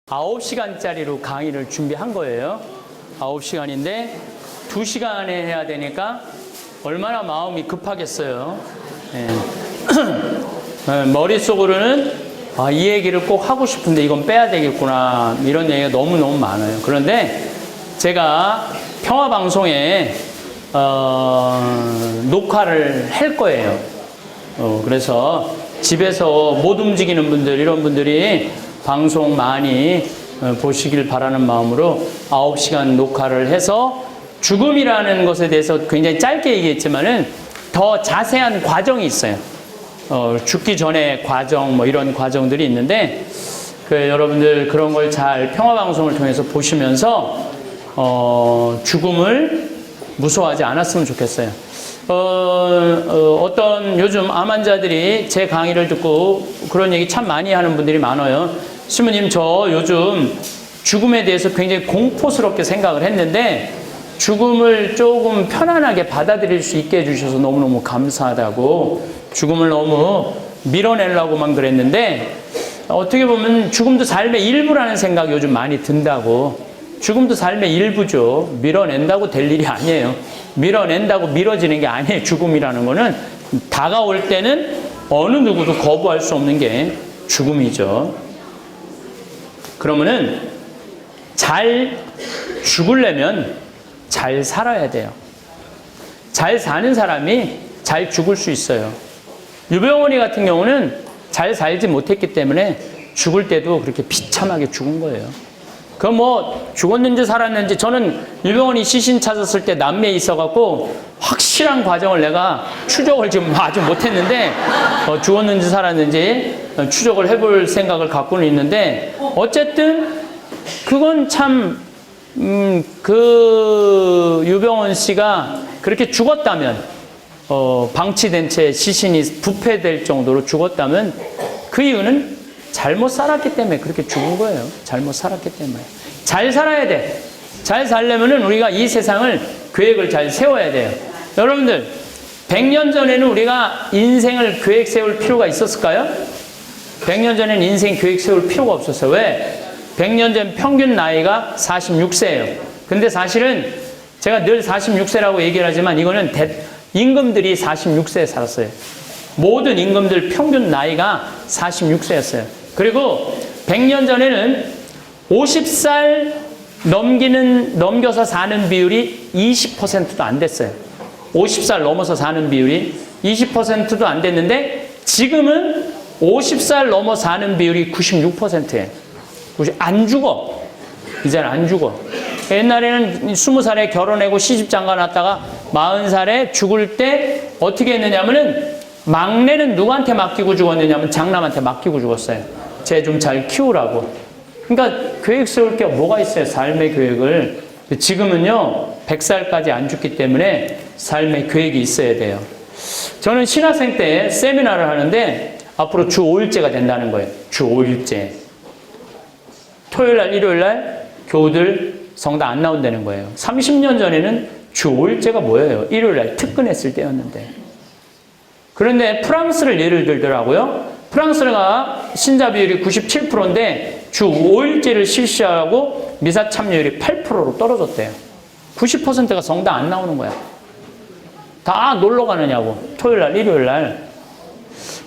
9시간짜리로 강의를 준비한 거예요. 9시간인데 2시간에 해야 되니까 얼마나 마음이 급하겠어요. 네. 머릿속으로는 이 얘기를 꼭 하고 싶은데 이건 빼야 되겠구나, 이런 얘기가 너무너무 많아요. 그런데 제가 평화방송에 녹화를 할 거예요. 그래서 집에서 못 움직이는 분들, 이런 분들이 방송 많이 보시길 바라는 마음으로 9시간 녹화를 해서 죽음이라는 것에 대해서 굉장히 짧게 얘기했지만은 더 자세한 과정이 있어요. 죽기 전에 과정, 뭐 이런 과정들이 있는데, 여러분들 그런 걸 잘 평화방송을 통해서 보시면서 죽음을 무서워하지 않았으면 좋겠어요. 어떤 요즘 암 환자들이 제 강의를 듣고 그런 얘기 참 많이 하는 분들이 많아요. 신부님, 저 요즘 죽음에 대해서 굉장히 공포스럽게 생각을 했는데 죽음을 조금 편안하게 받아들일 수 있게 해주셔서 너무너무 감사하다고, 죽음을 너무 밀어내려고만 그랬는데 어떻게 보면 죽음도 삶의 일부라는 생각이 요즘 많이 든다고. 죽음도 삶의 일부죠. 밀어낸다고 될 일이 아니에요. 밀어낸다고 미뤄지는 게 아니에요. 죽음이라는 거는 다가올 때는 어느 누구도 거부할 수 없는 게 죽음이죠. 그러면은 잘 죽으려면 잘 살아야 돼요. 잘 사는 사람이 잘 죽을 수 있어요. 유병원이 같은 경우는 잘 살지 못했기 때문에 죽을 때도 그렇게 비참하게 죽은 거예요. 그 뭐 죽었는지 살았는지, 저는 유병원이 시신 찾았을 때 남미에 있어갖고 확실한 과정을 내가 추적을 지금 아주 못했는데 죽었는지 살았는지 추적을 해볼 생각을 갖고는 있는데, 어쨌든 그건 참 그 유병원 씨가 그렇게 죽었다면, 방치된 채 시신이 부패될 정도로 죽었다면 그 이유는 잘못 살았기 때문에 그렇게 죽은 거예요. 잘못 살았기 때문에. 잘 살아야 돼. 잘 살려면은 우리가 이 세상을 계획을 잘 세워야 돼요. 여러분들, 100년 전에는 우리가 인생을 계획 세울 필요가 있었을까요? 100년 전에는 인생 계획 세울 필요가 없었어요. 왜? 100년 전 평균 나이가 46세예요. 근데 사실은 제가 늘 46세라고 얘기를 하지만 이거는 임금들이 46세에 살았어요. 모든 임금들 평균 나이가 46세였어요. 그리고 100년 전에는 50살 넘겨서 사는 비율이 20%도 안 됐어요. 50살 넘어서 사는 비율이 20%도 안 됐는데 지금은 50살 넘어 사는 비율이 96%예요. 안 죽어. 이제는 안 죽어. 옛날에는 20살에 결혼하고 시집 장가 났다가 40살에 죽을 때 어떻게 했느냐면은, 막내는 누구한테 맡기고 죽었느냐면 장남한테 맡기고 죽었어요. 쟤 좀 잘 키우라고. 그러니까 계획 세울 게 뭐가 있어요, 삶의 계획을. 지금은요 100살까지 안 죽기 때문에 삶의 계획이 있어야 돼요. 저는 신학생 때 세미나를 하는데 앞으로 주 5일제가 된다는 거예요. 주 5일제. 토요일날 일요일날 교우들 성당 안 나온다는 거예요. 30년 전에는 주 5일제가 뭐예요? 일요일날 특근했을 때였는데. 그런데 프랑스를 예를 들더라고요. 프랑스가 신자 비율이 97%인데 주 5일제를 실시하고 미사 참여율이 8%로 떨어졌대요. 90%가 성당 안 나오는 거야. 다 놀러 가느냐고. 토요일날, 일요일날.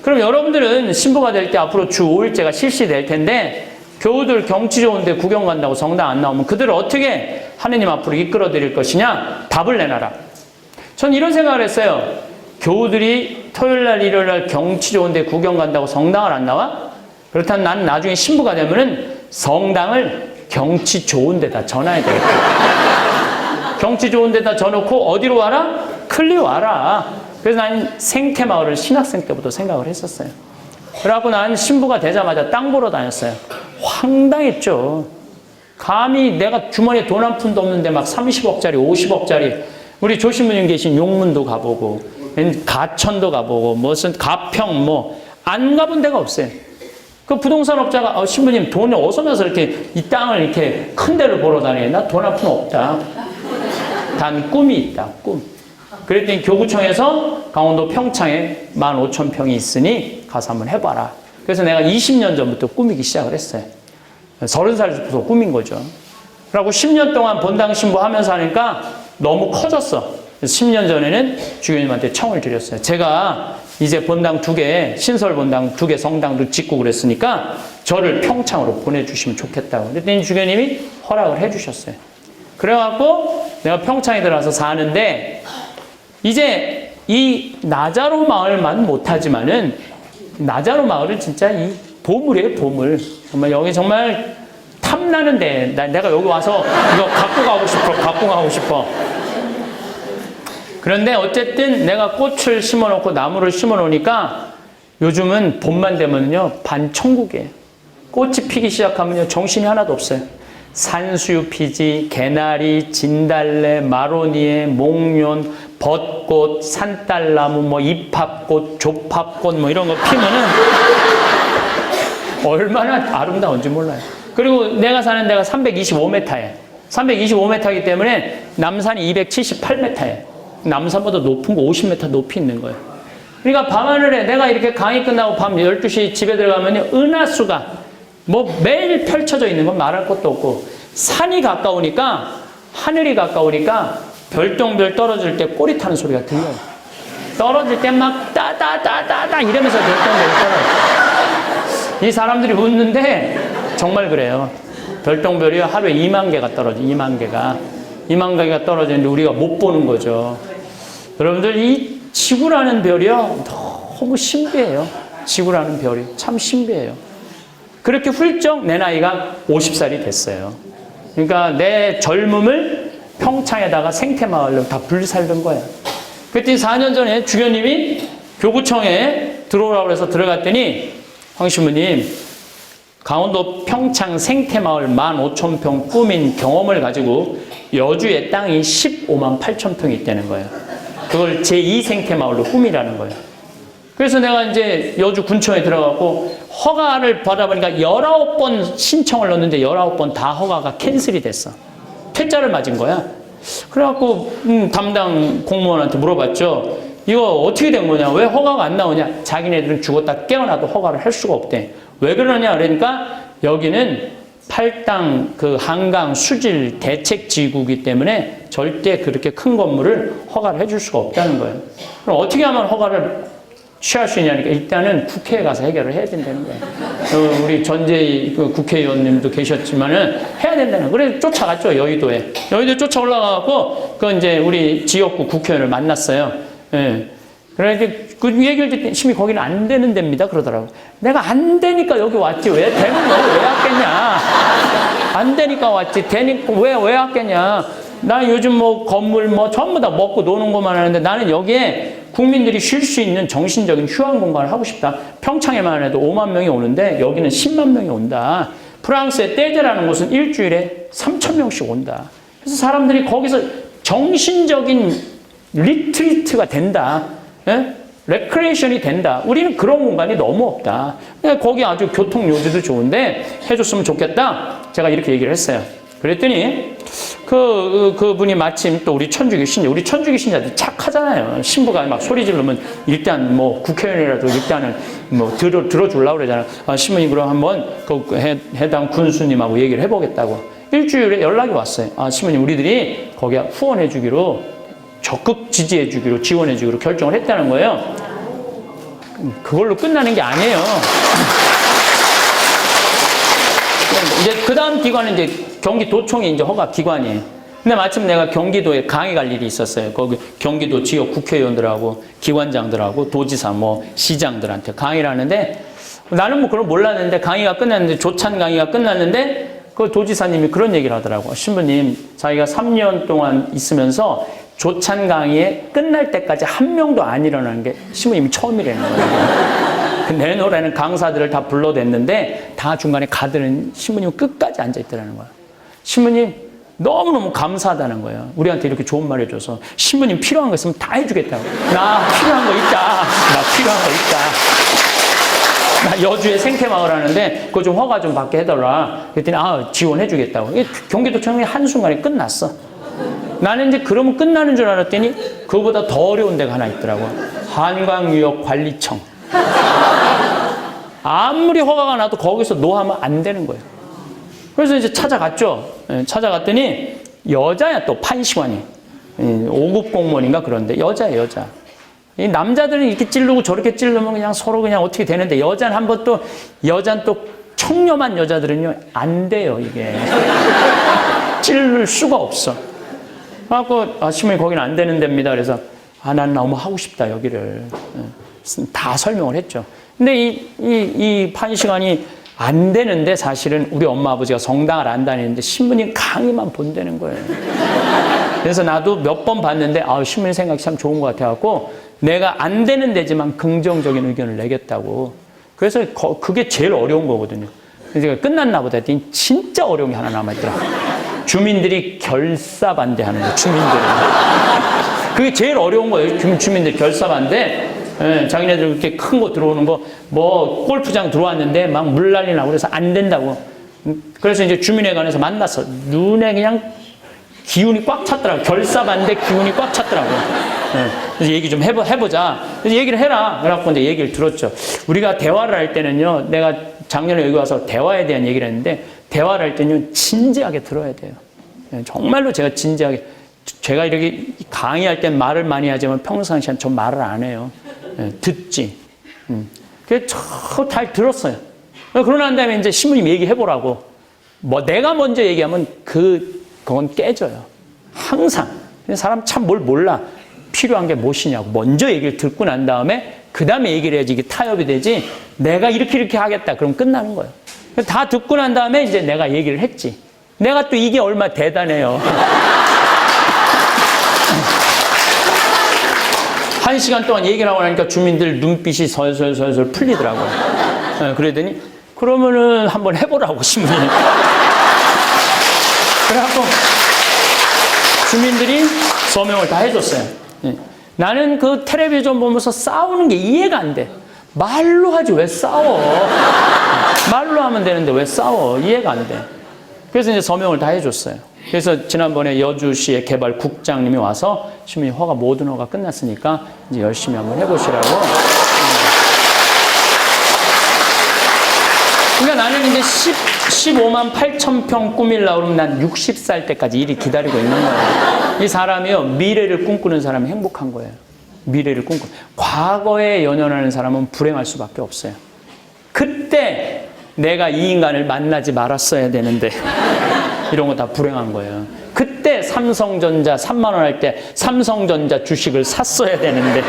그럼 여러분들은 신부가 될 때 앞으로 주 5일제가 실시될 텐데, 교우들 경치 좋은데 구경 간다고 성당 안 나오면 그들을 어떻게 하느님 앞으로 이끌어 드릴 것이냐? 답을 내놔라. 전 이런 생각을 했어요. 교우들이 토요일날, 일요일날 경치 좋은데 구경 간다고 성당을 안 나와? 그렇다면 나는 나중에 신부가 되면은 성당을 경치 좋은 데다 전화해야 되겠다. 경치 좋은 데다 전놓고 어디로 와라? 클리오 와라. 그래서 나는 생태마을을 신학생 때부터 생각을 했었어요. 그래갖고 난 신부가 되자마자 땅 보러 다녔어요. 황당했죠. 감히 내가 주머니에 돈 한 푼도 없는데 막 30억짜리, 50억짜리, 우리 조신부님 계신 용문도 가보고, 가천도 가보고, 무슨 가평, 안 가본 데가 없어요. 그 부동산 업자가, 신부님 돈이 어디서 나서 이렇게 이 땅을 이렇게 큰 데를 보러 다녀? 나 돈 한 푼 없다. 단 꿈이 있다, 꿈. 그랬더니 교구청에서 강원도 평창에 15,000평이 있으니 가서 한번 해봐라. 그래서 내가 20년 전부터 꾸미기 시작을 했어요. 30살부터 꾸민 거죠. 그리고 10년 동안 본당 신부하면서 하니까 너무 커졌어. 10년 전에는 주교님한테 청을 드렸어요. 제가 이제 본당 2개, 신설 본당 2개 성당도 짓고 그랬으니까 저를 평창으로 보내주시면 좋겠다고. 그랬더니 주교님이 허락을 해주셨어요. 그래갖고 내가 평창에 들어가서 사는데 이제 이 나자로 마을만 못하지만은 나자로 마을은 진짜 이 보물이에요, 보물. 정말 여기 정말 탐나는데 내가 여기 와서 이거 갖고 가고 싶어. 그런데 어쨌든 내가 꽃을 심어놓고 나무를 심어놓으니까 요즘은 봄만 되면요 반천국이에요. 꽃이 피기 시작하면요 정신이 하나도 없어요. 산수유 피지, 개나리, 진달래, 마로니에, 목련, 벚꽃, 산딸나무, 뭐 이팝꽃, 조팝꽃 뭐 이런 거 피면은 얼마나 아름다운지 몰라요. 그리고 내가 사는 데가 325m예요. 325m이기 때문에 남산이 278m예요. 남산보다 높은 거 50m 높이 있는 거예요. 그러니까 밤하늘에 내가 이렇게 강의 끝나고 밤 12시 집에 들어가면 은하수가 뭐 매일 펼쳐져 있는 건 말할 것도 없고 산이 가까우니까 하늘이 가까우니까 별똥별 떨어질 때 꼬리 타는 소리가 들려요. 떨어질 때 막 따다다다다 이러면서 별똥별이 떨어져요. 이 사람들이 웃는데 정말 그래요. 별똥별이 하루에 2만 개가 떨어져요. 2만 개가 떨어지는데 우리가 못 보는 거죠. 여러분들 이 지구라는 별이요 너무 신비해요. 지구라는 별이 참 신비해요. 그렇게 훌쩍 내 나이가 50살이 됐어요. 그러니까 내 젊음을 평창에다가 생태마을로 다 불살던 거예요. 그때 4년 전에 주교님이 교구청에 들어오라고 해서 들어갔더니 황 신부님 강원도 평창 생태마을 15,000평 꾸민 경험을 가지고 여주의 땅이 15만 8천 평이 있다는 거예요. 그걸 제2 생태마을로 꾸미라는 거예요. 그래서 내가 이제 여주 군청에 들어가고 허가를 받아보니까 19번 신청을 넣었는데 19번 다 허가가 캔슬이 됐어. 퇴짜를 맞은 거야. 그래갖고 담당 공무원한테 물어봤죠. 이거 어떻게 된 거냐? 왜 허가가 안 나오냐? 자기네들은 죽었다 깨어나도 허가를 할 수가 없대. 왜 그러냐? 그러니까 여기는 팔당 그 한강 수질 대책지구이기 때문에 절대 그렇게 큰 건물을 허가를 해줄 수가 없다는 거예요. 그럼 어떻게 하면 허가를 취할 수 있냐니까 일단은 국회에 가서 해결을 해야 된다는 거예요. 우리 전재희 그 국회의원님도 계셨지만은 해야 된다는 거예요. 그래서 쫓아갔죠, 여의도에. 여의도에 쫓아 올라가고 그 이제 우리 지역구 국회의원을 만났어요. 예. 그래서 그 얘기를 듣더니 심히 거기는 안 되는 데입니다. 그러더라고. 내가 안 되니까 여기 왔지. 왜 되는 거 왜 왔겠냐. 안 되니까 왔지. 되니까 왜 왔겠냐. 나 요즘 뭐 건물 뭐 전부 다 먹고 노는 것만 하는데 나는 여기에 국민들이 쉴 수 있는 정신적인 휴양 공간을 하고 싶다. 평창에만 해도 5만 명이 오는데 여기는 10만 명이 온다. 프랑스의 떼제라는 곳은 일주일에 3천 명씩 온다. 그래서 사람들이 거기서 정신적인 리트리트가 된다. 예? 레크레이션이 된다. 우리는 그런 공간이 너무 없다. 거기 아주 교통 요지도 좋은데 해줬으면 좋겠다. 제가 이렇게 얘기를 했어요. 그랬더니 그분이 마침 또 우리 천주교 신자들 착하잖아요. 신부가 막 소리 지르면 일단 뭐 국회의원이라도 일단은 뭐 들어주려고 그러잖아요. 신부님 그럼 한번 그 해당 군수님하고 얘기를 해보겠다고. 일주일에 연락이 왔어요. 신부님 우리들이 거기 후원해주기로 적극 지지해주기로 지원해주기로 결정을 했다는 거예요. 그걸로 끝나는 게 아니에요. 이제 그 다음 기관은 이제 경기도청이 이제 허가 기관이에요. 근데 마침 내가 경기도에 강의 갈 일이 있었어요. 거기 경기도 지역 국회의원들하고 기관장들하고 도지사 뭐 시장들한테 강의를 하는데 나는 뭐 그걸 몰랐는데 강의가 끝났는데 조찬 강의가 끝났는데 그 도지사님이 그런 얘기를 하더라고. 신부님 자기가 3년 동안 있으면서 조찬 강의에 끝날 때까지 한 명도 안 일어나는 게 신부님이 처음이라는 거예요. 내 노래는 강사들을 다 불러댔는데 다 중간에 가드는 신부님 끝까지 앉아있더라는 거야. 신부님 너무너무 감사하다는 거예요. 우리한테 이렇게 좋은 말 해줘서. 신부님 필요한 거 있으면 다 해주겠다고. 나 필요한 거 있다. 나 여주에 생태마을 하는데 그거 좀 허가 좀 받게 해달라. 그랬더니 지원해주겠다고. 경기도청이 한순간에 끝났어. 나는 이제 그러면 끝나는 줄 알았더니 그거보다 더 어려운 데가 하나 있더라고. 한강유역관리청. 아무리 허가가 나도 거기서 노하면 안 되는 거예요. 그래서 이제 찾아갔죠. 찾아갔더니 여자야, 또 판시관이. 5급 공무원인가 그런데 여자야, 여자. 이 남자들은 이렇게 찌르고 저렇게 찌르면 그냥 서로 그냥 어떻게 되는데 여자는 또 청렴한 여자들은요 안 돼요, 이게. 찌를 수가 없어. 그래갖고 시모님 거기는 안 되는 데입니다. 그래서 난 너무 하고 싶다, 여기를. 다 설명을 했죠. 근데 이 판시관이 안 되는데 사실은 우리 엄마 아버지가 성당을 안 다니는데 신부님 강의만 본다는 거예요. 그래서 나도 몇 번 봤는데 신부님 생각이 참 좋은 것 같아갖고 내가 안 되는 데지만 긍정적인 의견을 내겠다고. 그래서 그게 제일 어려운 거거든요. 그래서 끝났나 보다 했더니 진짜 어려운 게 하나 남아있더라. 주민들이 결사 반대하는 거예요. 주민들은. 그게 제일 어려운 거예요. 주민들 결사 반대. 자기네들 그렇게 큰 거 들어오는 거, 골프장 들어왔는데 막 물 난리 나고 그래서 안 된다고. 그래서 이제 주민회관에서 만났어. 눈에 그냥 기운이 꽉 찼더라고. 결사 반대 기운이 꽉 찼더라고. 그래서 얘기 좀 해보자. 그래서 얘기를 해라. 그래갖고 이제 얘기를 들었죠. 우리가 대화를 할 때는요, 내가 작년에 여기 와서 대화에 대한 얘기를 했는데, 대화를 할 때는 진지하게 들어야 돼요. 정말로 제가 진지하게, 제가 이렇게 강의할 땐 말을 많이 하지만 평상시엔 전 말을 안 해요. 듣지. 그래서 잘 들었어요. 그러고 난 다음에 이제 신부님 얘기해보라고. 내가 먼저 얘기하면 그건 깨져요. 항상. 사람 참 뭘 몰라. 필요한 게 무엇이냐고. 먼저 얘기를 듣고 난 다음에 그 다음에 얘기를 해야지 이게 타협이 되지. 내가 이렇게 하겠다. 그럼 끝나는 거예요. 다 듣고 난 다음에 이제 내가 얘기를 했지. 내가 또 이게 얼마나 대단해요. 1시간 동안 얘기를 하고 나니까 주민들 눈빛이 설설설설 풀리더라고요. 그러더니 그러면은 한번 해보라고 신부님. 그래갖고 주민들이 서명을 다 해줬어요. 나는 그 텔레비전 보면서 싸우는 게 이해가 안 돼. 말로 하지 왜 싸워? 말로 하면 되는데 왜 싸워? 이해가 안 돼. 그래서 이제 서명을 다 해줬어요. 그래서 지난번에 여주시의 개발국장님이 와서 신부님 허가 모든 허가 끝났으니까 이제 열심히 한번 해보시라고. 그러니까 나는 이제 15만 8천 평 꾸밀라고 그러면 난 60살 때까지 일이 기다리고 있는 거예요. 이 사람이요, 미래를 꿈꾸는 사람이 행복한 거예요. 미래를 과거에 연연하는 사람은 불행할 수밖에 없어요. 그때 내가 이 인간을 만나지 말았어야 되는데 이런 거 다 불행한 거예요. 그때 삼성전자 3만 원 할 때 삼성전자 주식을 샀어야 되는데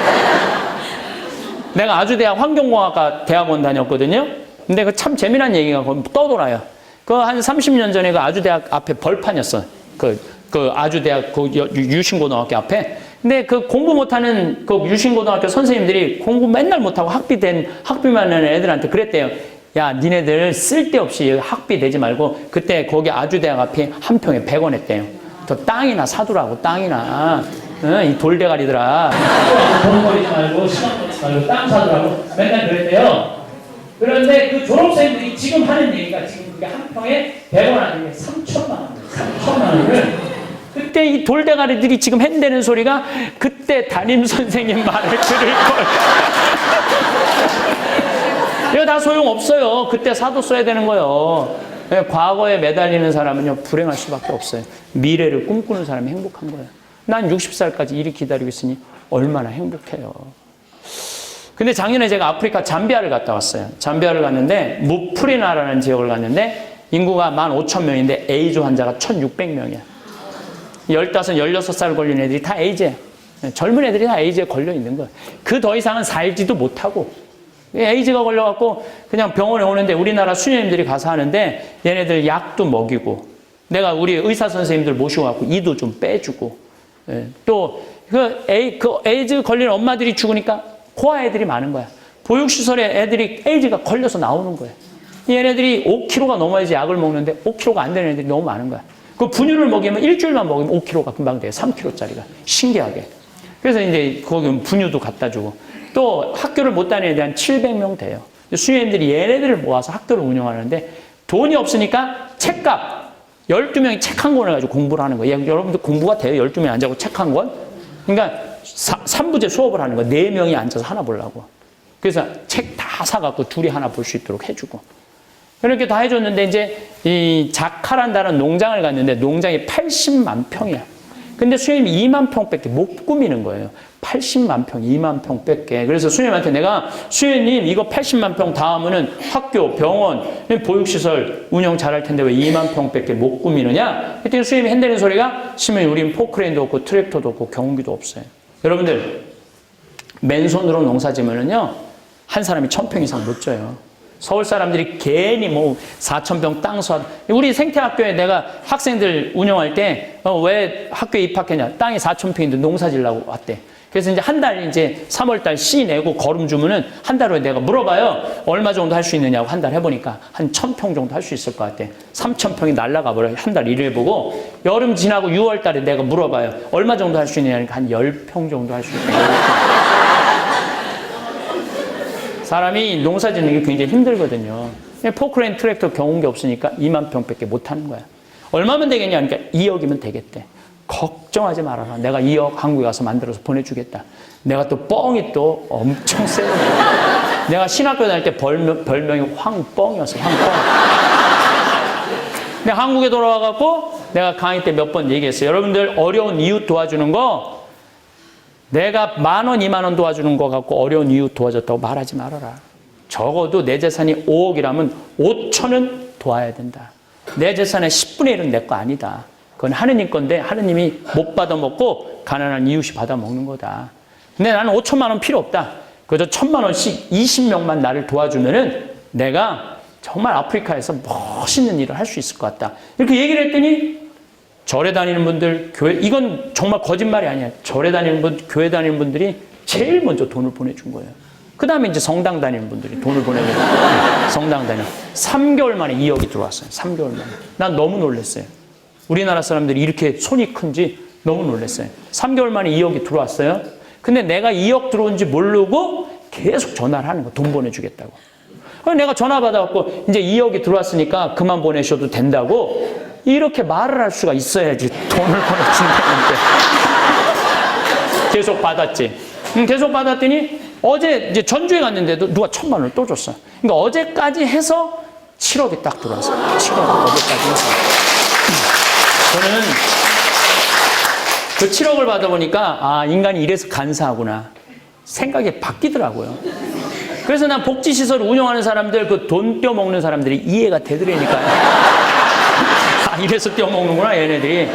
내가 아주대학 환경공학과 대학원 다녔거든요. 근데 그 참 재미난 얘기가 떠돌아요. 그 한 30년 전에 그 아주대학 앞에 벌판이었어. 그 아주대학 그 유신고등학교 앞에. 근데 그 공부 못하는 그 유신고등학교 선생님들이 공부 맨날 못하고 학비만 하는 애들한테 그랬대요. 야, 니네들 쓸데없이 학비 내지 말고 그때 거기 아주대학 앞에 한 평에 100원 했대요. 더 땅이나 사두라고, 땅이나. 이 돌대가리들아. 돈 버리지 말고, 시간 버리지 말고, 땅 사두라고 맨날 그랬대요. 그런데 그 졸업생들이 지금 하는 얘기가 지금 그게 한 평에 100원 아니면 3천만 원. 3천만 원을. 그때 이 돌대가리들이 지금 핸대는 소리가 그때 담임 선생님 말을 들을 걸. 이거 다 소용없어요. 그때 사뒀어야 되는 거예요. 과거에 매달리는 사람은요, 불행할 수밖에 없어요. 미래를 꿈꾸는 사람이 행복한 거예요. 난 60살까지 일이 기다리고 있으니 얼마나 행복해요. 근데 작년에 제가 아프리카 잠비아를 갔다 왔어요. 잠비아를 갔는데, 무프리나라는 지역을 갔는데, 인구가 15,000명인데, 에이즈 환자가 1,600명이야. 15, 16살 걸린 애들이 다 에이즈예요. 젊은 애들이 다 에이즈에 걸려 있는 거예요. 그 더 이상은 살지도 못하고, 에이즈가 걸려갖고 그냥 병원에 오는데 우리나라 수녀님들이 가서 하는데 얘네들 약도 먹이고 내가 우리 의사 선생님들 모시고 갖고 이도 좀 빼주고 또 그 에이즈 걸린 엄마들이 죽으니까 고아 애들이 많은 거야. 보육시설에 애들이 에이즈가 걸려서 나오는 거야. 얘네들이 5kg가 넘어야지 약을 먹는데 5kg가 안 되는 애들이 너무 많은 거야. 그 분유를 먹이면 일주일만 먹이면 5kg가 금방 돼요. 3kg짜리가. 신기하게. 그래서 이제 거기 분유도 갖다 주고 또 학교를 못 다니는 애들 한 700명 돼요. 수녀님들이 얘네들을 모아서 학교를 운영하는데 돈이 없으니까 책값 12명이 책 한 권을 가지고 공부를 하는 거예요. 여러분들 공부가 돼요? 12명이 앉아서 책 한 권? 그러니까 3부제 수업을 하는 거예요. 4명이 앉아서 하나 보려고. 그래서 책 다 사갖고 둘이 하나 볼 수 있도록 해주고. 이렇게 다 해줬는데 이제 이 자카란다는 농장을 갔는데 농장이 80만 평이야. 근데 수녀님이 2만 평밖에 못 꾸미는 거예요. 80만 평, 2만 평밖에. 그래서 수녀님한테 내가 수녀님 이거 80만 평 다 하면은 학교, 병원, 보육시설 운영 잘할 텐데 왜 2만 평밖에 못 꾸미느냐? 그랬더니 수녀님이 핸드는 소리가 시면 우린 포크레인도 없고 트랙터도 없고 경운기도 없어요. 여러분들 맨손으로 농사 지면은요 한 사람이 1000평 이상 못 져요. 서울 사람들이 괜히 뭐 4,000평 땅 사. 우리 생태학교에 내가 학생들 운영할 때 왜 학교에 입학했냐? 땅이 4,000평인데 농사 지려고 왔대. 그래서 이제 한 달 이제 3월달 씨 내고 거름 주면은 한 달 후에 내가 물어봐요. 얼마 정도 할 수 있느냐고 한 달 해보니까 한 1,000평 정도 할 수 있을 것 같아. 3,000평이 날라가 버려요. 한 달 일을 해보고 여름 지나고 6월달에 내가 물어봐요. 얼마 정도 할 수 있느냐니까 한 10평 정도 할 수 있다. 사람이 농사 짓는 게 굉장히 힘들거든요. 포크레인 트랙터 경운기 없으니까 2만 평밖에 못 하는 거야. 얼마면 되겠냐? 그러니까 2억이면 되겠대. 걱정하지 말아라. 내가 2억 한국에 가서 만들어서 보내주겠다. 내가 또 뻥이 또 엄청 세거든. 내가 신학교 다닐 때 별명이 황뻥이었어. 황뻥. 근데 한국에 돌아와갖고 내가 강의 때 몇 번 얘기했어요. 여러분들 어려운 이웃 도와주는 거 내가 10,000원, 20,000원 도와주는 거 갖고 어려운 이웃 도와줬다고 말하지 말아라. 적어도 내 재산이 5억이라면 5,000원 도와야 된다. 내 재산의 10분의 1은 내 거 아니다. 그건 하느님 건데 하느님이 못 받아먹고 가난한 이웃이 받아먹는 거다. 근데 나는 5천만 원 필요 없다. 그저 1,000만 원씩 20명만 나를 도와주면은 내가 정말 아프리카에서 멋있는 일을 할 수 있을 것 같다. 이렇게 얘기를 했더니 절에 다니는 분들, 교회, 이건 정말 거짓말이 아니야. 절에 다니는 분, 교회 다니는 분들이 제일 먼저 돈을 보내준 거예요. 그 다음에 이제 성당 다니는 분들이 돈을 보내준 거예요. 성당 다니는. 3개월 만에 2억이 들어왔어요. 3개월 만에. 난 너무 놀랐어요. 우리나라 사람들이 이렇게 손이 큰지 너무 놀랐어요. 3개월 만에 2억이 들어왔어요. 근데 내가 2억 들어온지 모르고 계속 전화를 하는 거야. 돈 보내주겠다고. 그래서 내가 전화 받아갖고 이제 2억이 들어왔으니까 그만 보내셔도 된다고 이렇게 말을 할 수가 있어야지 돈을 보내준다는데. 계속 받았지. 계속 받았더니 어제 이제 전주에 갔는데도 누가 1,000만 원을 또 줬어. 그러니까 어제까지 해서 7억이 딱 들어왔어. 7억 어제까지 해서. 저는 그 7억을 받아보니까 아 인간이 이래서 간사하구나 생각이 바뀌더라고요. 그래서 난 복지시설을 운영하는 사람들 그 돈 떼어먹는 사람들이 이해가 되더라니까요. 아, 이래서 떼어먹는구나 얘네들이.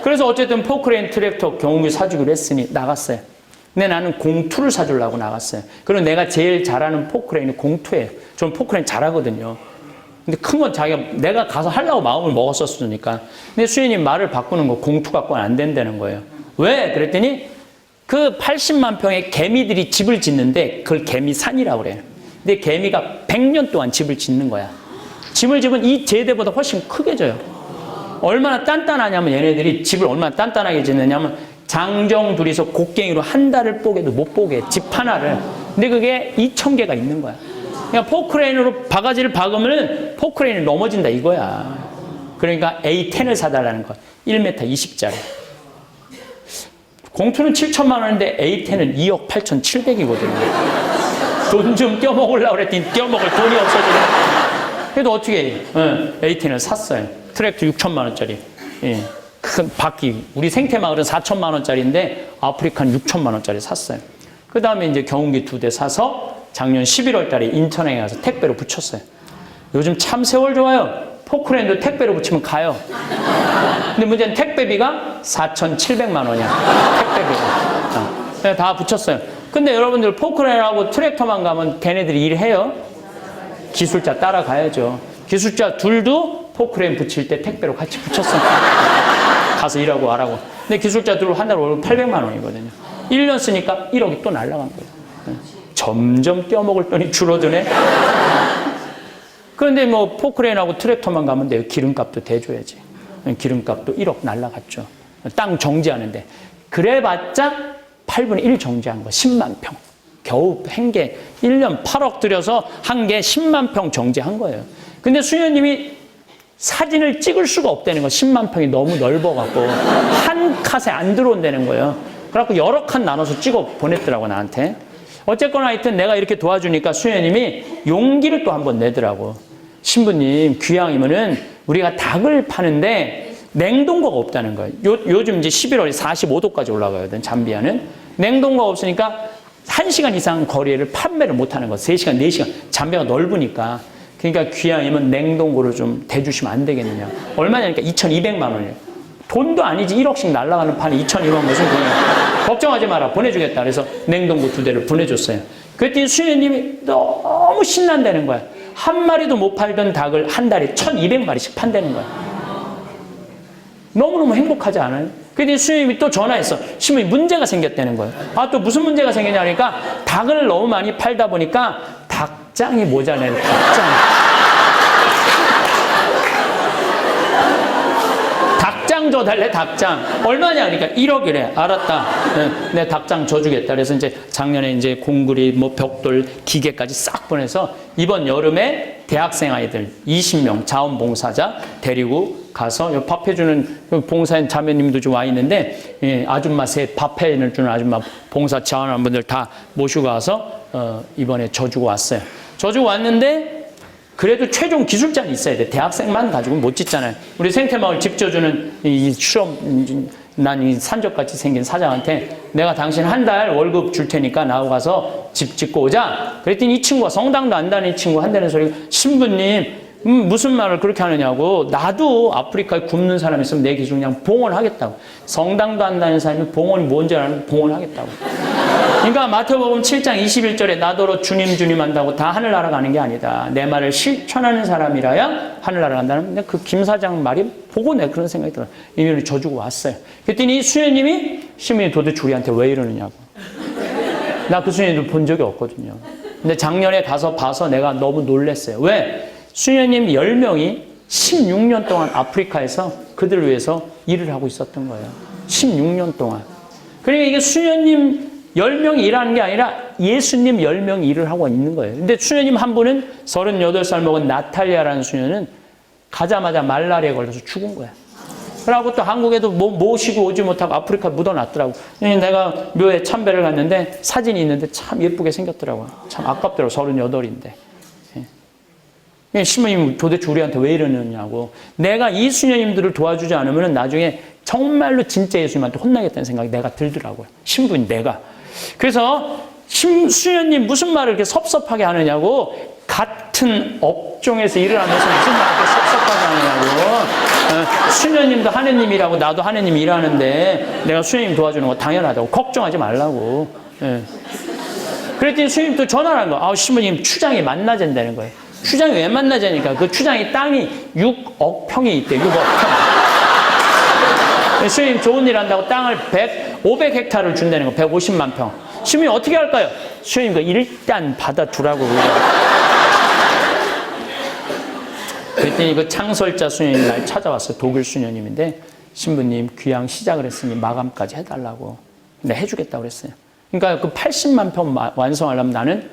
그래서 어쨌든 포크레인 트랙터 경운기 사주기로 했으니 나갔어요. 근데 나는 공투를 사주려고 나갔어요. 그리고 내가 제일 잘하는 포크레인이 공투예요. 저는 포크레인 잘하거든요. 근데 큰 건 내가 가서 하려고 마음을 먹었었으니까. 근데 수혜님 말을 바꾸는 거 공투 갖고는 안 된다는 거예요. 왜? 그랬더니 그 80만 평의 개미들이 집을 짓는데 그걸 개미산이라고 그래요. 근데 개미가 100년 동안 집을 짓는 거야. 집을 지면 이 제대보다 훨씬 크게 져요. 얼마나 단단하냐면 얘네들이 집을 얼마나 단단하게 짓느냐면 장정 둘이서 곡괭이로 한 달을 뽀개도 못 뽀개. 집 하나를. 근데 그게 2,000개가 있는 거야. 그러니까 포크레인으로 바가지를 박으면 포크레인이 넘어진다 이거야. 그러니까 A10을 사달라는 거. 1m 20짜리. 공투는 7,000만 원인데 A10은 2억 8,700이거든요. 돈 좀 떼어먹으려고 그랬더니 떼어먹을 돈이 없어지네. 그래도 어떻게 해? A10을 샀어요. 트랙터 6,000만 원짜리. 예. 큰 바퀴. 우리 생태마을은 4,000만 원짜리인데 아프리카는 6,000만 원짜리 샀어요. 그 다음에 이제 경운기 2대 사서 작년 11월 달에 인천에 가서 택배로 붙였어요. 요즘 참 세월 좋아요. 포크레인도 택배로 붙이면 가요. 근데 문제는 택배비가 4,700만 원이야. 택배비가. 다 붙였어요. 근데 여러분들 포크레인하고 트랙터만 가면 걔네들이 일해요. 기술자 따라가야죠. 기술자 둘도 포크레인 붙일 때 택배로 같이 붙였어요. 가서 일하고 와라고. 근데 기술자 둘 한 달 월급 800만 원이거든요. 1년 쓰니까 1억이 또 날아간 거예요. 점점 떼어먹을 돈이 줄어드네. 그런데 뭐 포크레인하고 트랙터만 가면 돼요. 기름값도 대줘야지. 기름값도 1억 날라갔죠. 땅 정지하는데. 그래봤자 8분의 1 정지한 거 10만 평. 겨우 한 개 1년 8억 들여서 한 개 10만 평 정지한 거예요. 근데 수녀님이 사진을 찍을 수가 없다는 거. 10만 평이 너무 넓어갖고 한 컷에 안 들어온다는 거예요. 그래갖고 여러 칸 나눠서 찍어 보냈더라고 나한테. 어쨌거나 하여튼 내가 이렇게 도와주니까 수녀님이 용기를 또 한번 내더라고. 신부님, 귀향이면은 우리가 닭을 파는데 냉동고가 없다는 거예요. 요즘 이제 11월에 45도까지 올라가거든, 잠비아는. 냉동고가 없으니까 1시간 이상 거리를 판매를 못 하는 거예요. 3시간, 4시간. 잠비아가 넓으니까. 그러니까 귀향이면 냉동고를 좀 대주시면 안 되겠느냐. 얼마냐니까 2,200만 원이에요. 돈도 아니지 1억씩 날아가는 판에 2,200만 원 무슨 돈이야. 걱정하지 마라. 보내주겠다. 그래서 냉동고 2대를 보내줬어요. 그랬더니 수녀님이 너무 신난다는 거야. 한 마리도 못 팔던 닭을 한 달에 1,200마리씩 판다는 거야. 너무너무 행복하지 않아요? 그랬더니 수녀님이 또 전화했어. 신부님 문제가 생겼다는 거예요. 아, 또 무슨 문제가 생겼냐 하니까 닭을 너무 많이 팔다 보니까 닭장이 모자라요. 닭장. 닭장 줘달래, 닭장. 얼마냐? 그러니까 1억이래. 알았다. 내 닭장 줘주겠다. 그래서 이제 작년에 이제 공구리, 뭐 벽돌, 기계까지 싹 보내서 이번 여름에 대학생 아이들 20명 자원봉사자 데리고 가서 밥 해주는 봉사인 자매님도 좀 와 있는데, 예, 아줌마 셋 밥 해주는 아줌마 봉사 자원하는 분들 다 모시고 와서 이번에 져주고 왔어요. 져주고 왔는데 그래도 최종 기술자는 있어야 돼. 대학생만 가지고는 못 짓잖아요. 우리 생태마을 집 져주는 이 실험, 난 이 산적같이 생긴 사장한테 내가 당신 한 달 월급 줄 테니까 나하고 가서 집 짓고 오자. 그랬더니 이 친구가 성당도 안 다니는 친구 한다는 소리가 신부님 무슨 말을 그렇게 하느냐고. 나도 아프리카에 굶는 사람 있으면 내 기준 그냥 봉헌하겠다고. 성당도 안 다니는 사람이 봉헌이 뭔지 아는 봉헌하겠다고. 그러니까 마태복음 7장 21절에 나더러 주님 주님 한다고 다 하늘나라 가는 게 아니다. 내 말을 실천하는 사람이라야 하늘나라 간다는. 근데 그 김 사장 말이 보고 내가 그런 생각이 들어요. 이면을 져주고 왔어요. 그랬더니 수녀님이 신부님 도대체 우리한테 왜 이러느냐고. 나 그 수녀님도 본 적이 없거든요. 근데 작년에 가서 봐서 내가 너무 놀랐어요. 왜? 수녀님 10명이 16년 동안 아프리카에서 그들을 위해서 일을 하고 있었던 거예요. 16년 동안. 그러니까 이게 수녀님 10명이 일하는 게 아니라 예수님 10명이 일을 하고 있는 거예요. 근데 수녀님 한 분은 38살 먹은 나탈리아라는 수녀는 가자마자 말라리아에 걸려서 죽은 거야. 그러고 또 한국에도 모시고 오지 못하고 아프리카 묻어놨더라고. 내가 묘에 참배를 갔는데 사진이 있는데 참 예쁘게 생겼더라고요. 참 아깝더라고. 38인데. 신부님 도대체 우리한테 왜 이러느냐고. 내가 이 수녀님들을 도와주지 않으면 나중에 정말로 진짜 예수님한테 혼나겠다는 생각이 내가 들더라고요. 신부인 내가. 그래서 수녀님 무슨 말을 이렇게 섭섭하게 하느냐고. 같은 업종에서 일을 하면서 무슨 말을 이렇게 섭섭하게 하느냐고. 수녀님도 하느님이라고 나도 하느님 일하는데 내가 수녀님 도와주는 거 당연하다고. 걱정하지 말라고. 그랬더니 수녀님 또 전화를 한 거야. 신부님 추장이 만나잔다는 거예요. 추장이 왜 만나자니까 그 추장이 땅이 6억 평이 있대. 6억 평. 수님 좋은 일 한다고 땅을 500헥타르를 준다는 거. 150만 평. 수님 어떻게 할까요? 수님 일단 받아두라고. 그랬더니 그 창설자 수녀님 날 찾아왔어요. 독일 수녀님인데 신부님 귀향 시작을 했으니 마감까지 해달라고. 근데 해주겠다고 그랬어요. 그러니까 그 80만 평 완성하려면 나는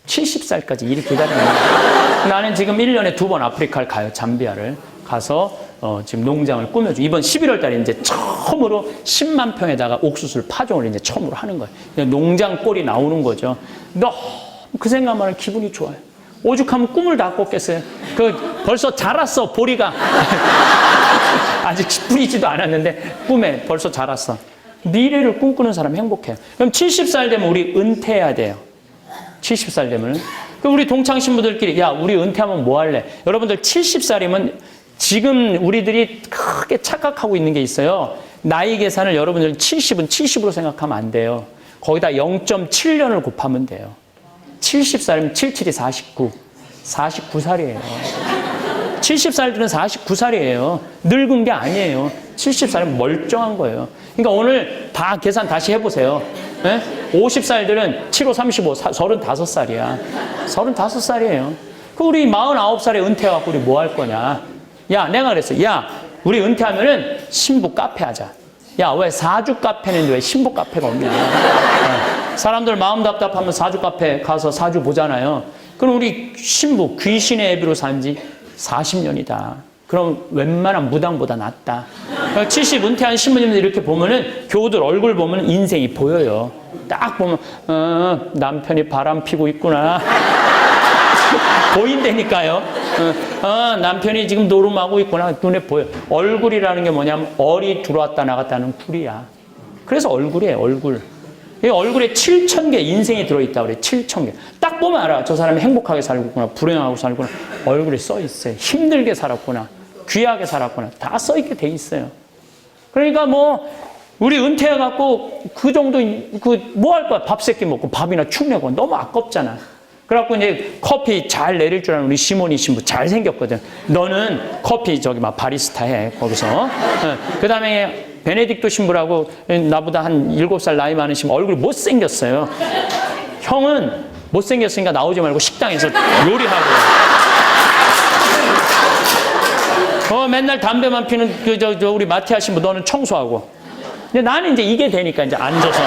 70살까지 일이 기다리는 거예요. 나는 지금 1년에 2번 아프리카를 가요. 잠비아를 가서 지금 농장을 꾸며줘. 이번 11월 달에 이제 처음으로 10만 평에다가 옥수수를 파종을 이제 처음으로 하는 거예요. 농장 꼴이 나오는 거죠. 너무 그 생각만 하면 기분이 좋아요. 오죽하면 꿈을 다 꿨겠어요. 벌써 자랐어, 보리가. 아직 뿌리지도 않았는데 꿈에 벌써 자랐어. 미래를 꿈꾸는 사람 행복해요. 그럼 70살 되면 우리 은퇴해야 돼요. 70살 되면. 우리 동창 신부들끼리, 야, 우리 은퇴하면 뭐 할래? 여러분들 70살이면 지금 우리들이 크게 착각하고 있는 게 있어요. 나이 계산을 여러분들 70은 70으로 생각하면 안 돼요. 거기다 0.7년을 곱하면 돼요. 70살이면 77이 49. 49살이에요. 70살들은 49살이에요. 늙은 게 아니에요. 70살은 멀쩡한 거예요. 그러니까 오늘 다 계산 다시 해보세요. 네? 50살들은 7, 5, 35, 35살이야. 35살이에요. 우리 49살에 은퇴해갖고 우리 뭐 할 거냐. 야, 내가 그랬어. 야, 우리 은퇴하면은 신부 카페 하자. 야, 왜 사주 카페는 왜 신부 카페가 없냐. 사람들 마음 답답하면 사주 카페 가서 사주 보잖아요. 그럼 우리 신부 귀신의 애비로 산 지 40년이다. 그럼 웬만한 무당보다 낫다. 70 은퇴한 신부님들 이렇게 보면은 교우들 얼굴 보면 인생이 보여요. 딱 보면 남편이 바람 피고 있구나. 보인다니까요. 남편이 지금 노름하고 있구나. 눈에 보여. 얼굴이라는 게 뭐냐면 얼이 들어왔다 나갔다는 굴이야. 그래서 얼굴이에요, 얼굴. 이 얼굴에 7,000개 인생이 들어있다 그래. 7,000개. 딱 보면 알아. 저 사람이 행복하게 살고구나. 불행하고 살구나. 얼굴에 써 있어요. 힘들게 살았구나. 귀하게 살았구나. 다 써 있게 돼 있어요. 그러니까 뭐 우리 은퇴해갖고 그 정도 뭐 할 거야? 밥 세끼 먹고 밥이나 축 내고 너무 아깝잖아. 그래갖고 이제 커피 잘 내릴 줄 아는 우리 시모니 신부 잘 생겼거든. 너는 커피 저기 막 바리스타 해 거기서. 그 다음에 베네딕토 신부라고 나보다 한 7살 나이 많으시면 얼굴이 못생겼어요. 형은 못생겼으니까 나오지 말고 식당에서 요리하고. 맨날 담배만 피는 우리 마티아 신부 너는 청소하고. 근데 나는 이제 이게 되니까 이제 앉아서.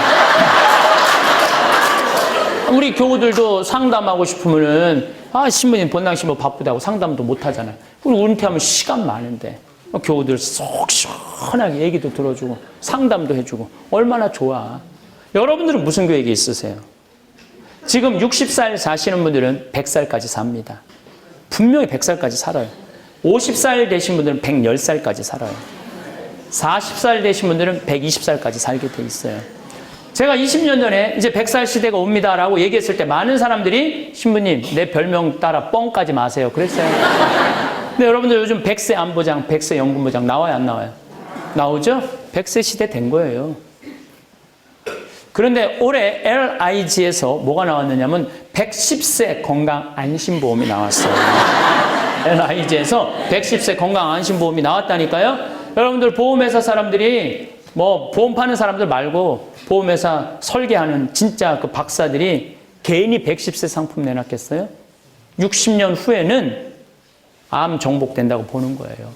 우리 교우들도 상담하고 싶으면은 신부님 본당 신부 바쁘다고 상담도 못 하잖아요. 우리 은퇴하면 시간 많은데 교우들 속 시원하게 얘기도 들어주고 상담도 해주고 얼마나 좋아. 여러분들은 무슨 계획이 있으세요? 지금 60살 사시는 분들은 100살까지 삽니다. 분명히 100살까지 살아요. 50살 되신 분들은 110살까지 살아요. 40살 되신 분들은 120살까지 살게 돼 있어요. 제가 20년 전에 이제 100살 시대가 옵니다라고 얘기했을 때 많은 사람들이 신부님 내 별명 따라 뻥까지 마세요. 그랬어요. 근데 여러분들 요즘 100세 안보장, 100세 연금보장 나와요, 안 나와요? 나오죠? 100세 시대 된 거예요. 그런데 올해 LIG에서 뭐가 나왔느냐면 110세 건강 안심보험이 나왔어요. LIG에서 110세 건강 안심보험이 나왔다니까요. 여러분들 보험회사 사람들이 뭐 보험 파는 사람들 말고 보험회사 설계하는 진짜 그 박사들이 개인이 110세 상품 내놨겠어요? 60년 후에는 암 정복된다고 보는 거예요.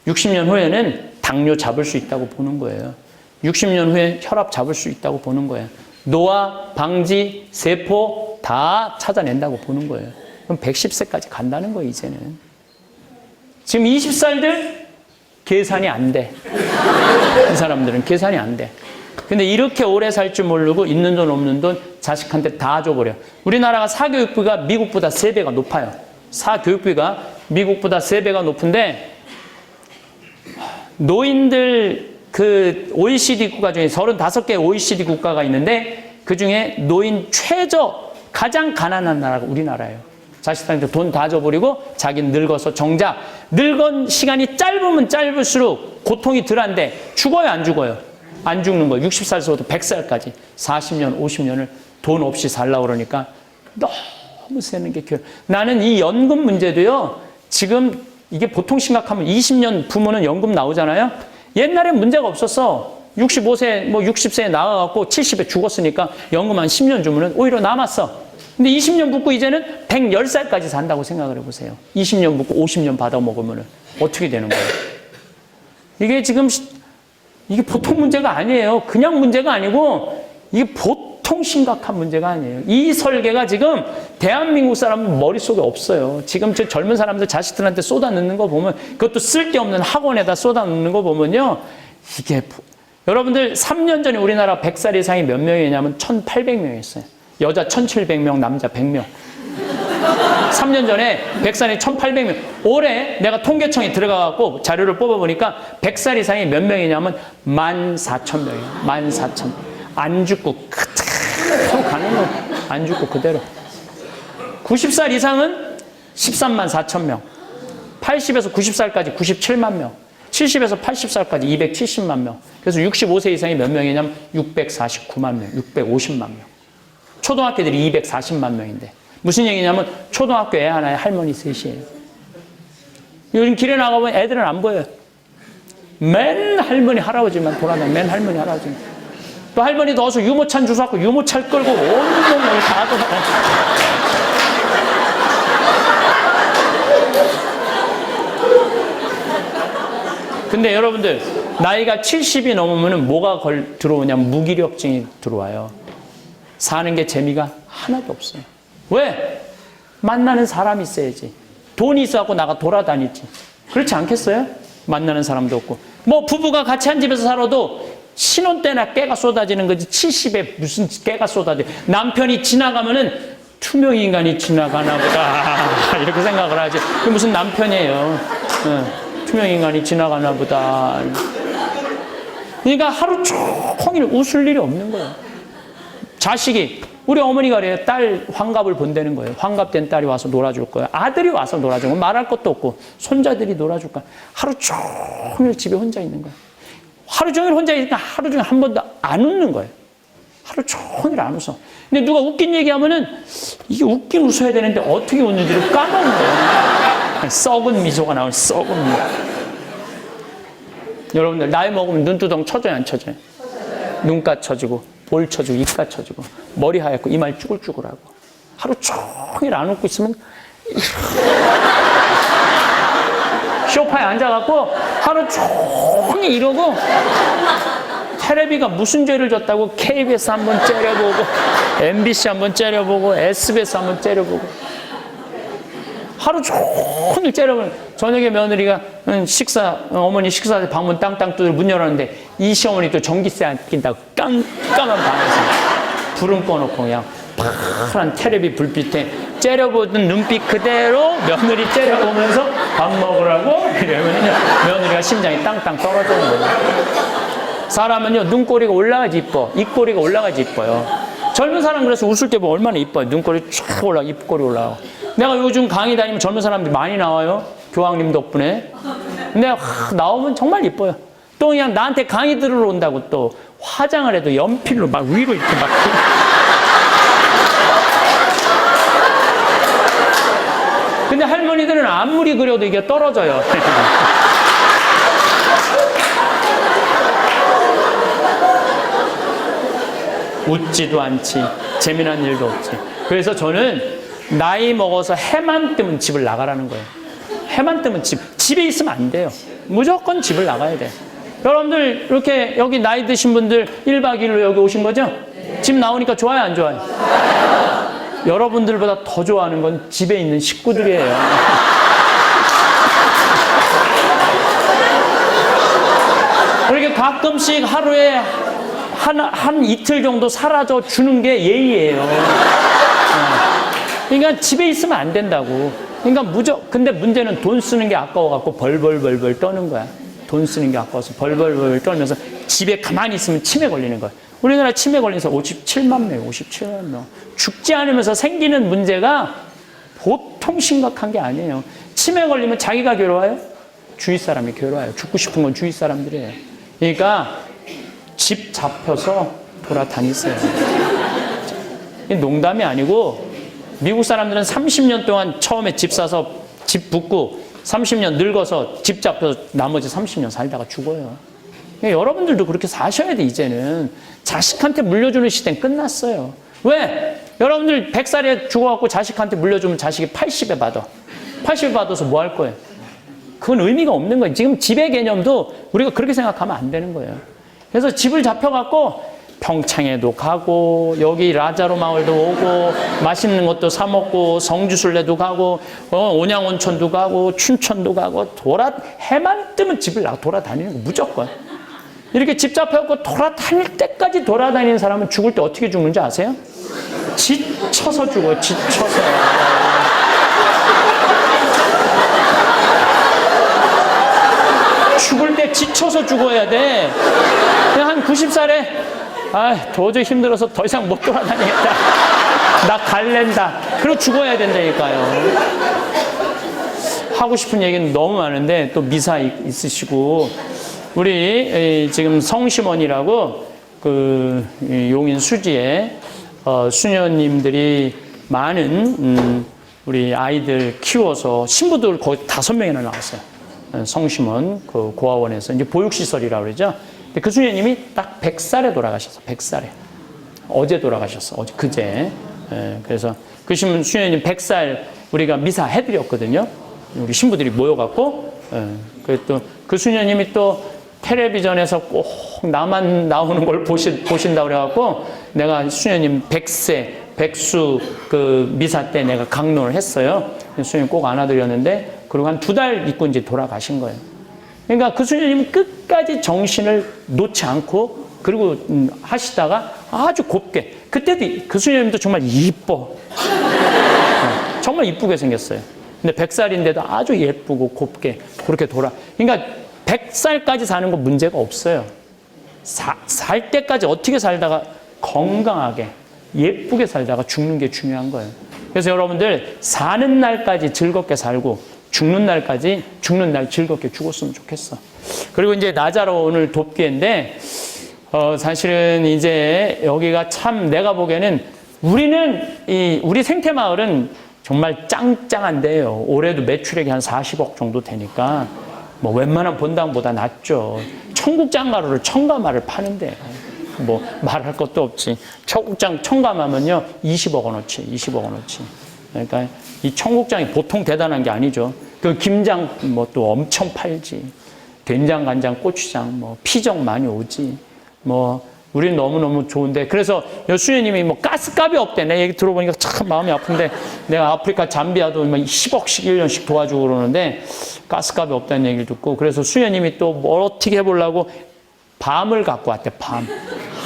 60년 후에는 당뇨 잡을 수 있다고 보는 거예요. 60년 후에 혈압 잡을 수 있다고 보는 거예요. 노화, 방지, 세포 다 찾아낸다고 보는 거예요. 그럼 110세까지 간다는 거예요, 이제는. 지금 20살들 계산이 안 돼. 이 사람들은 계산이 안 돼. 근데 이렇게 오래 살 줄 모르고 있는 돈 없는 돈 자식한테 다 줘버려. 우리나라가 사교육비가 미국보다 3배가 높아요. 사교육비가 미국보다 3배가 높은데 노인들 그 OECD 국가 중에 35개 OECD 국가가 있는데 그중에 노인 최저 가장 가난한 나라가 우리나라예요. 자식들한테 돈 다 줘버리고 자기는 늙어서 정작 늙은 시간이 짧으면 짧을수록 고통이 덜한데 죽어요, 안 죽어요? 안 죽는 거예요. 60살서부터 100살까지 40년, 50년을 돈 없이 살라고 그러니까 너무 세는 게 길어요. 나는 이 연금 문제도요. 지금 이게 보통 심각하면 20년 부모는 연금 나오잖아요. 옛날엔 문제가 없었어. 65세, 뭐 60세에 나와갖고 70에 죽었으니까 연금 한 10년 주면은 오히려 남았어. 근데 20년 붓고 이제는 110살까지 산다고 생각을 해보세요. 20년 붓고 50년 받아 먹으면 어떻게 되는 거예요? 이게 지금 이게 보통 문제가 아니에요. 그냥 문제가 아니고 이게 보통 심각한 문제가 아니에요. 이 설계가 지금 대한민국 사람 머릿속에 없어요. 지금 저 젊은 사람들 자식들한테 쏟아 넣는 거 보면 그것도 쓸데없는 학원에다 쏟아 넣는 거 보면요. 이게 여러분들 3년 전에 우리나라 100살 이상이 몇 명이냐면 1,800명이었어요. 여자 1,700명, 남자 100명. 3년 전에 100살이 1,800명. 올해 내가 통계청에 들어가갖고 자료를 뽑아보니까 100살 이상이 몇 명이냐면 14,000명이에요. 14,000명. 안 죽고 그대로 가는 거. 안 죽고 그대로. 90살 이상은 13만 4천 명. 80에서 90살까지 97만 명. 70에서 80살까지 270만 명. 그래서 65세 이상이 몇 명이냐면 649만 명, 650만 명. 초등학교들이 240만 명인데 무슨 얘기냐면 초등학교 애 하나에 할머니 셋이에요. 요즘 길에 나가보면 애들은 안 보여요. 맨 할머니 할아버지만 돌아다니면 맨 할머니 할아버지만. 또 할머니 넣어서 유모차는 주워갖고 유모차를 끌고 온몸을 다 돌아다니고. 근데 여러분들 나이가 70이 넘으면 뭐가 들어오냐면 무기력증이 들어와요. 사는 게 재미가 하나도 없어요. 왜? 만나는 사람이 있어야지. 돈이 있어갖고 나가 돌아다니지. 그렇지 않겠어요? 만나는 사람도 없고. 뭐 부부가 같이 한 집에서 살아도 신혼 때나 깨가 쏟아지는 거지 70에 무슨 깨가 쏟아져. 남편이 지나가면은 투명 인간이 지나가나 보다. 이렇게 생각을 하지. 그게 무슨 남편이에요. 투명 인간이 지나가나 보다. 그러니까 하루 종일 웃을 일이 없는 거예요. 자식이, 우리 어머니가 그래요. 딸 환갑을 본다는 거예요. 환갑된 딸이 와서 놀아줄 거야. 아들이 와서 놀아줄 거야. 말할 것도 없고 손자들이 놀아줄 거야. 하루 종일 집에 혼자 있는 거예요. 하루 종일 혼자 있으니까 하루 종일 한 번도 안 웃는 거예요. 하루 종일 안 웃어. 근데 누가 웃긴 얘기하면은 이게 웃긴 웃어야 되는데 어떻게 웃는지를 까먹는 거예요. 썩은 미소가 나오는 썩은 미소. 여러분들 나이 먹으면 눈두덩 쳐져요, 안 쳐져요? 눈가 쳐지고 볼 쳐지고 입가 쳐지고 머리 하얗고 이마에 쭈글쭈글하고 하루 종일 안 웃고 있으면 소파에 앉아갖고 하루 종일 이러고 텔레비가 무슨 죄를 졌다고 KBS 한번 째려보고 MBC 한번 째려보고 SBS 한번 째려보고 하루 종일 째려보고 저녁에 며느리가 어머니 식사 때 방문 땅땅 두드려 문 열었는데 이 시어머니 또 전기세 안 낀다고 깜깜한 방에서 불은 꺼놓고 그냥 파란 텔레비 불빛에 째려보던 눈빛 그대로 며느리 째려보면서 밥 먹으라고 이러면 며느리가 심장이 땅땅 떨어지는 거예요. 사람은요 눈꼬리가 올라가지 이뻐, 입꼬리가 올라가지 이뻐요. 젊은 사람 그래서 웃을 때 보면 얼마나 이뻐요. 눈꼬리 쫙 올라가, 입꼬리 올라가고. 내가 요즘 강의 다니면 젊은 사람들이 많이 나와요. 교황님 덕분에. 근데 나오면 정말 이뻐요. 또 그냥 나한테 강의 들으러 온다고 또 화장을 해도 연필로 막 위로 이렇게 막. 근데 할머니들은 아무리 그려도 이게 떨어져요. 웃지도 않지. 재미난 일도 없지. 그래서 저는 나이 먹어서 해만 뜨면 집을 나가라는 거예요. 해만 뜨면 집에 있으면 안 돼요. 무조건 집을 나가야 돼. 여러분들 이렇게 여기 나이 드신 분들 1박 2일로 여기 오신 거죠? 집 나오니까 좋아요, 안 좋아요? 여러분들보다 더 좋아하는 건 집에 있는 식구들이에요. 이렇게 가끔씩 하루에 한 이틀 정도 사라져 주는 게 예의예요. 그러니까 집에 있으면 안 된다고. 그러니까 근데 문제는 돈 쓰는 게 아까워갖고 벌벌벌벌 떠는 거야. 돈 쓰는 게 아까워서 벌벌벌 떨면서 집에 가만히 있으면 치매 걸리는 거야. 우리나라 치매 걸린 사람 57만 명, 57만 명. 죽지 않으면서 생기는 문제가 보통 심각한 게 아니에요. 치매 걸리면 자기가 괴로워요? 주위 사람이 괴로워요. 죽고 싶은 건 주위 사람들이에요. 그러니까 집 잡혀서 돌아다니세요. 농담이 아니고 미국 사람들은 30년 동안 처음에 집 사서 집 붙고 30년 늙어서 집 잡혀서 나머지 30년 살다가 죽어요. 여러분들도 그렇게 사셔야 돼. 이제는 자식한테 물려주는 시대는 끝났어요. 왜? 여러분들 100살에 죽어갖고 자식한테 물려주면 자식이 80에 받아. 80에 받아서 뭐 할 거예요? 그건 의미가 없는 거예요. 지금 집의 개념도 우리가 그렇게 생각하면 안 되는 거예요. 그래서 집을 잡혀갖고 평창에도 가고 여기 라자로 마을도 오고 맛있는 것도 사 먹고 성주순례도 가고 온양온천도 가고 춘천도 가고 해만 뜨면 집을 돌아다니는 거 무조건. 이렇게 집 잡혀갖고 돌아다닐 때까지 돌아다니는 사람은 죽을 때 어떻게 죽는지 아세요? 지쳐서 죽어요. 지쳐서. 죽을 때 지쳐서 죽어야 돼. 그냥 한 90살에 도저히 힘들어서 더 이상 못 돌아다니겠다. 나 갈랜다. 그리고 죽어야 된다니까요. 하고 싶은 얘기는 너무 많은데 또 미사 있으시고 우리 지금 성심원이라고 그 용인 수지에 수녀님들이 많은 우리 아이들 키워서 신부들 거의 5명이나 나왔어요. 성심원 그 고아원에서 이제 보육시설이라고 그러죠. 근데 그 수녀님이 딱 100살에 돌아가셨어. 100살에. 어제 돌아가셨어. 어제 그제. 그래서 그 수녀님 100살 우리가 미사 해드렸거든요. 우리 신부들이 모여갖고. 그래서 또 그 수녀님이 또 텔레비전에서 꼭 나만 나오는 걸 보신다고 그래갖고 내가 수녀님 100세 백수 그 미사 때 내가 강론을 했어요. 수녀님 꼭 안아드렸는데 그리고 한 2달 있고 이제 돌아가신 거예요. 그러니까 그 수녀님은 끝까지 정신을 놓지 않고 그리고 하시다가 아주 곱게 그때도 그 수녀님도 정말 이뻐. 정말 이쁘게 생겼어요. 근데 100살인데도 아주 예쁘고 곱게 그렇게 돌아. 그러니까 100살까지 사는 건 문제가 없어요. 살 때까지 어떻게 살다가 건강하게 예쁘게 살다가 죽는 게 중요한 거예요. 그래서 여러분들 사는 날까지 즐겁게 살고 죽는 날 즐겁게 죽었으면 좋겠어. 그리고 이제 나자로 오늘 돕기인데 사실은 이제 여기가 참 내가 보기에는 우리 생태마을은 정말 짱짱한데요. 올해도 매출액이 한 40억 정도 되니까 뭐 웬만한 본당보다 낫죠. 청국장 가루를 청가마를 파는데 뭐 말할 것도 없지. 청국장 청가마면요 20억 원어치, 20억 원어치. 그러니까 이 청국장이 보통 대단한 게 아니죠. 그 김장 뭐 또 엄청 팔지. 된장, 간장, 고추장, 뭐 피정 많이 오지. 뭐 우리는 너무너무 좋은데 그래서 수녀님이 뭐 가스값이 없대. 내 얘기 들어보니까 참 마음이 아픈데 내가 아프리카 잠비아도 10억씩 1년씩 도와주고 그러는데 가스값이 없다는 얘기를 듣고 그래서 수녀님이 또 뭘 어떻게 해보려고 밤을 갖고 왔대. 밤.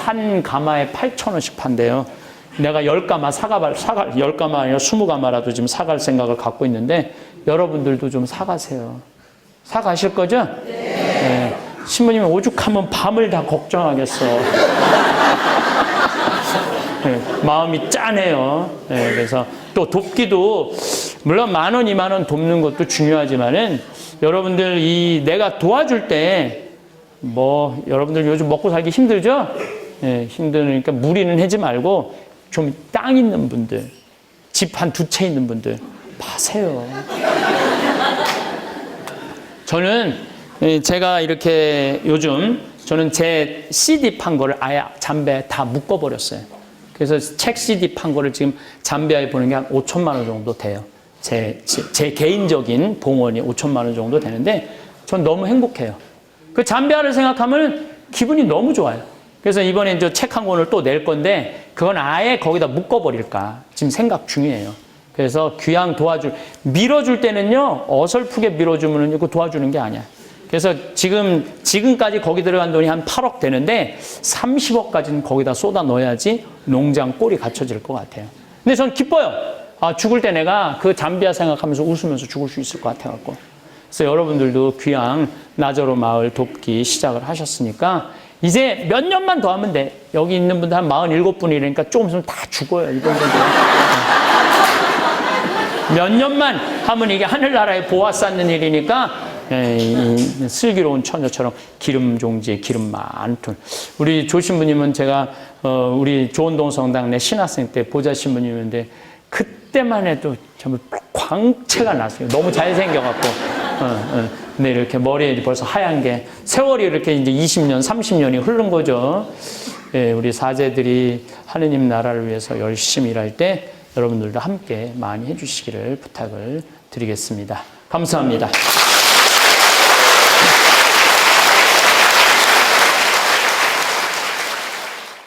한 가마에 8,000원씩 판대요. 내가 10가마 10가마 아니라 20가마라도 지금 사갈 생각을 갖고 있는데 여러분들도 좀 사가세요. 사가실 거죠? 네. 신부님이 오죽하면 밤을 다 걱정하겠어. 네, 마음이 짠해요. 네, 그래서 또 돕기도 물론 10,000원, 20,000원 돕는 것도 중요하지만은 여러분들 내가 도와줄 때 뭐 여러분들 요즘 먹고 살기 힘들죠? 네, 힘드니까 무리는 하지 말고 좀 땅 있는 분들, 집 한 2채 있는 분들 파세요. 저는 제가 이렇게 요즘 저는 제 CD 판 거를 아예 잠비아에 다 묶어버렸어요. 그래서 책 CD 판 거를 지금 잠비아에 보는 게 한 5천만 원 정도 돼요. 제 개인적인 봉헌이 5천만 원 정도 되는데 전 너무 행복해요. 그 잠비아를 생각하면 기분이 너무 좋아요. 그래서 이번에 이제 책 한 권을 또 낼 건데 그건 아예 거기다 묶어버릴까 지금 생각 중이에요. 그래서 귀양 밀어줄 때는요 어설프게 밀어주면은 그 도와주는 게 아니야. 그래서 지금까지 거기 들어간 돈이 한 8억 되는데 30억까지는 거기다 쏟아 넣어야지 농장 꼴이 갖춰질 것 같아요. 근데 전 기뻐요. 죽을 때 내가 그 잠비아 생각하면서 웃으면서 죽을 수 있을 것 같아갖고. 그래서 여러분들도 귀양 나저로 마을 돕기 시작을 하셨으니까 이제 몇 년만 더 하면 돼. 여기 있는 분들 한 47분이니까 조금 있으면 다 죽어요. 이번 몇 년만 하면 이게 하늘나라에 보아 쌓는 일이니까 슬기로운 처녀처럼 기름 종지에 기름 많던 우리 조 신부님은 제가 우리 조원동 성당 내 신학생 때 보자 신부님인데 그때만 해도 정말 광채가 났어요. 너무 잘생겨갖고 근데 이렇게 머리에 벌써 하얀 게 세월이 이렇게 이제 20년, 30년이 흐른 거죠. 예, 우리 사제들이 하느님 나라를 위해서 열심히 일할 때 여러분들도 함께 많이 해주시기를 부탁을 드리겠습니다. 감사합니다.